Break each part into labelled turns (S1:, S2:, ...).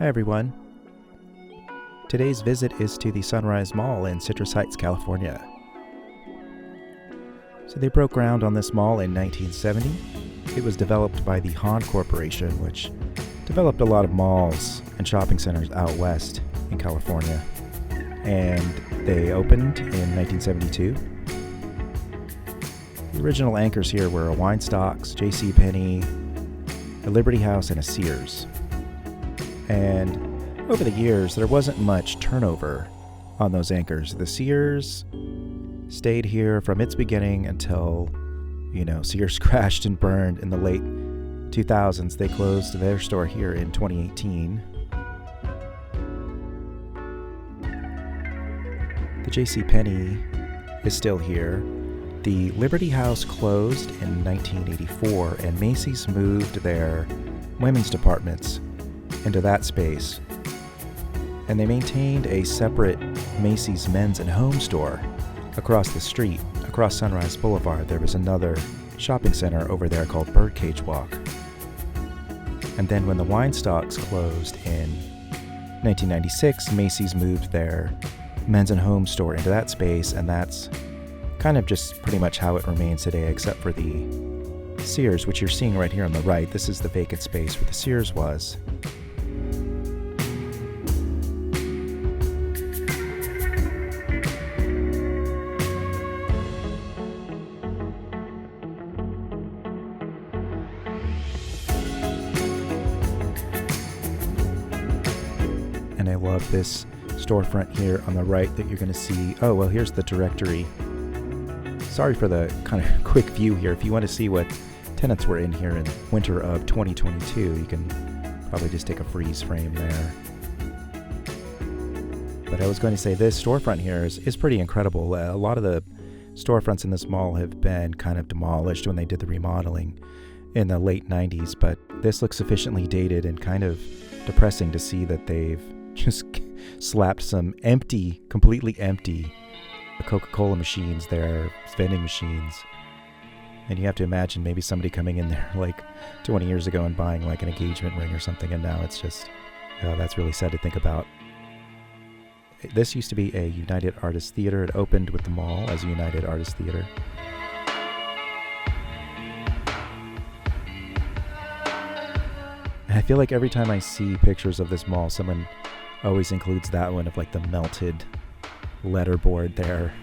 S1: Hi everyone. Today's visit is to the Sunrise Mall in Citrus Heights, California. So they broke ground on this mall in 1970. It was developed by the Hahn Corporation, which developed a lot of malls and shopping centers out west in California. And they opened in 1972. The original anchors here were a Weinstock's, JCPenney, a Liberty House, and a Sears. And over the years, there wasn't much turnover on those anchors. The Sears stayed here from its beginning until, Sears crashed and burned in the late 2000s. They closed their store here in 2018. The JCPenney is still here. The Liberty House closed in 1984, and Macy's moved their women's departments into that space. And they maintained a separate Macy's men's and home store across the street. Across Sunrise Boulevard, there was another shopping center over there called Birdcage Walk. And then when the Weinstocks closed in 1996, Macy's moved their men's and home store into that space, and that's kind of just pretty much how it remains today, except for the Sears, which you're seeing right here on the right. This is the vacant space where the Sears was. And I love this storefront here on the right that you're going to see. Oh, well, here's the directory. Sorry for the kind of quick view here. If you want to see what tenants were in here in winter of 2022, you can probably just take a freeze frame there. But I was going to say this storefront here is pretty incredible. A lot of the storefronts in this mall have been kind of demolished when they did the remodeling in the late 90s, but this looks sufficiently dated and kind of depressing to see that they've just slapped some completely empty Coca-Cola machines there, vending machines. And you have to imagine maybe somebody coming in there like 20 years ago and buying like an engagement ring or something, and now it's just, that's really sad to think about. This used to be a United Artists Theater. It opened with the mall as a United Artists Theater. And I feel like every time I see pictures of this mall, someone always includes that one of like the melted letterboard there.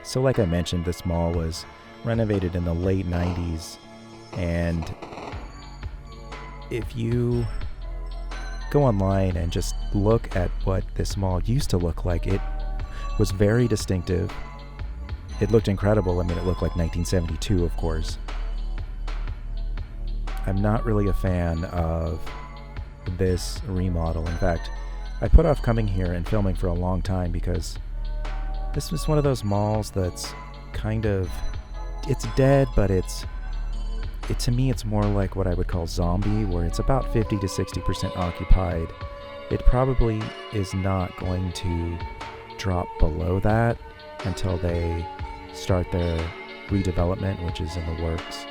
S1: So like I mentioned, this mall was renovated in the late 90s, and if you go online and just look at what this mall used to look like, it was very distinctive. It looked incredible. I mean, it looked like 1972, of course. I'm not really a fan of this remodel. In fact, I put off coming here and filming for a long time because this was one of those malls that's kind of, it's dead, but to me, it's more like what I would call zombie, where it's about 50 to 60% occupied. It probably is not going to drop below that until they start their redevelopment, which is in the works.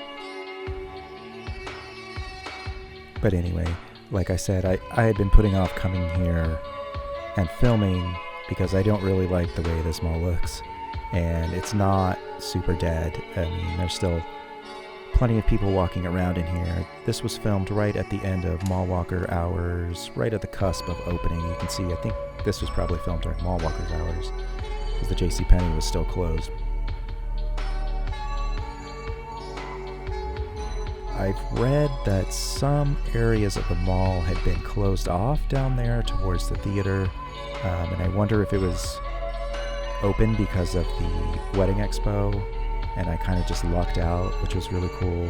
S1: But anyway, like I said, I had been putting off coming here and filming because I don't really like the way this mall looks, and it's not super dead. I mean, there's still plenty of people walking around in here. This was filmed right at the end of mall walker hours, right at the cusp of opening. You can see, I think this was probably filmed during mall walkers hours because the JCPenney was still closed. I've read that some areas of the mall had been closed off down there towards the theater, and I wonder if it was open because of the wedding expo, and I kind of just lucked out, which was really cool.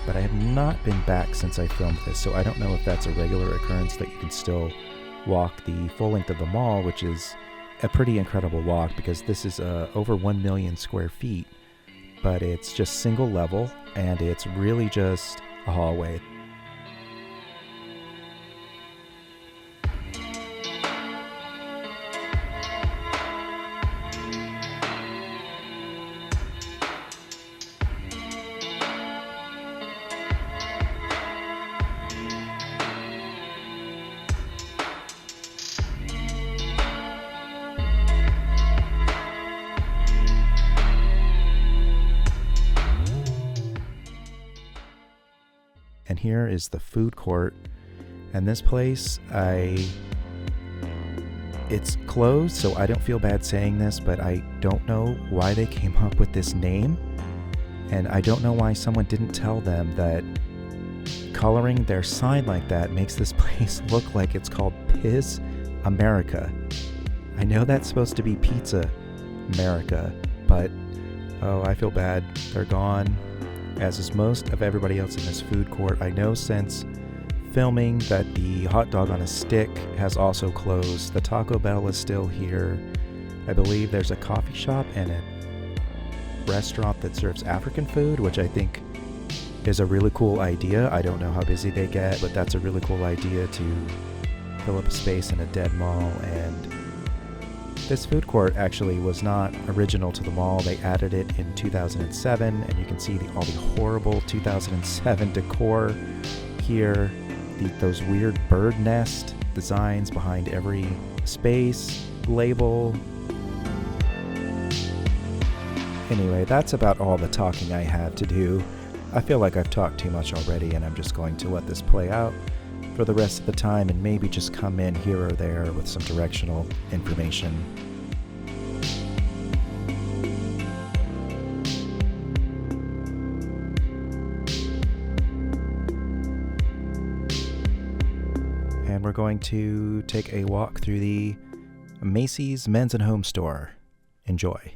S1: But I have not been back since I filmed this, so I don't know if that's a regular occurrence that you can still walk the full length of the mall, which is a pretty incredible walk because this is over 1 million square feet. But it's just single level, and it's really just a hallway. and here is the food court. And this place, it's closed, so I don't feel bad saying this, but I don't know why they came up with this name. And I don't know why someone didn't tell them that coloring their sign like that makes this place look like it's called Piz America. I know that's supposed to be Pizza America, but oh, I feel bad. They're gone, as is most of everybody else in this food court. I know since filming that the hot dog on a stick has also closed. The Taco Bell is still here. I believe there's a coffee shop and a restaurant that serves African food, which I think is a really cool idea. I don't know how busy they get, but that's a really cool idea to fill up a space in a dead mall. And this food court actually was not original to the mall. They added it in 2007, and you can see all the horrible 2007 decor here. Those weird bird nest designs behind every space label. Anyway, that's about all the talking I have to do. I feel like I've talked too much already, and I'm just going to let this play out for the rest of the time and maybe just come in here or there with some directional information. And we're going to take a walk through the Macy's Men's and Home Store. Enjoy.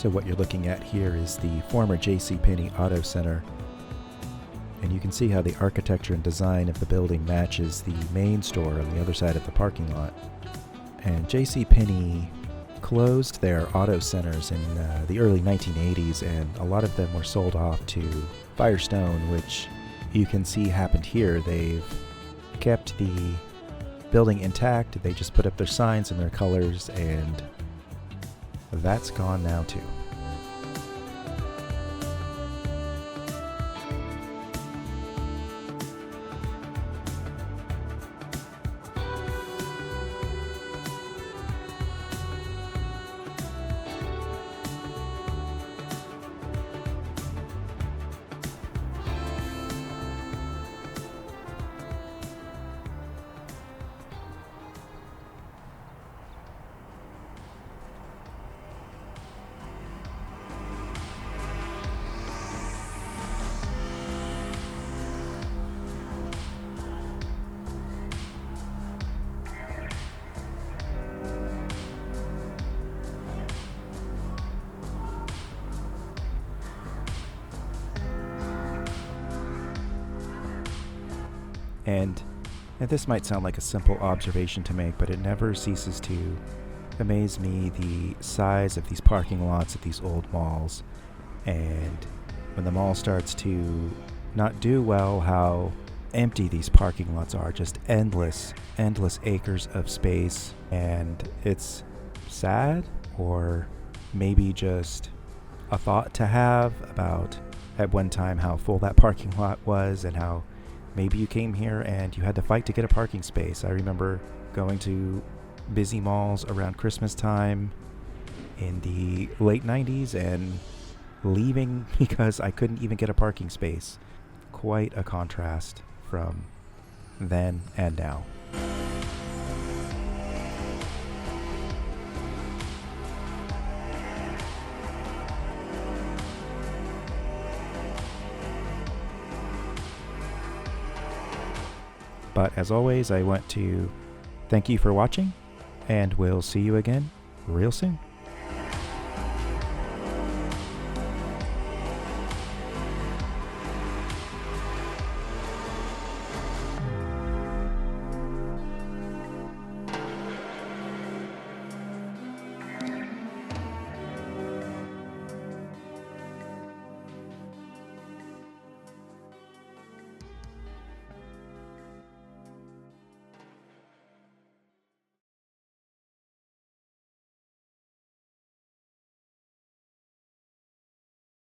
S1: So what you're looking at here is the former JCPenney Auto Center, and you can see how the architecture and design of the building matches the main store on the other side of the parking lot. And JCPenney closed their auto centers in the early 1980s, and a lot of them were sold off to Firestone, which you can see happened here. They've kept the building intact, they just put up their signs and their colors, and that's gone now too. And this might sound like a simple observation to make, but it never ceases to amaze me, the size of these parking lots at these old malls. And when the mall starts to not do well, how empty these parking lots are. Just endless acres of space. And it's sad, or maybe just a thought to have about at one time how full that parking lot was, and how maybe you came here and you had to fight to get a parking space. I remember going to busy malls around Christmas time in the late 90s and leaving because I couldn't even get a parking space. Quite a contrast from then and now. But as always, I want to thank you for watching, and we'll see you again real soon.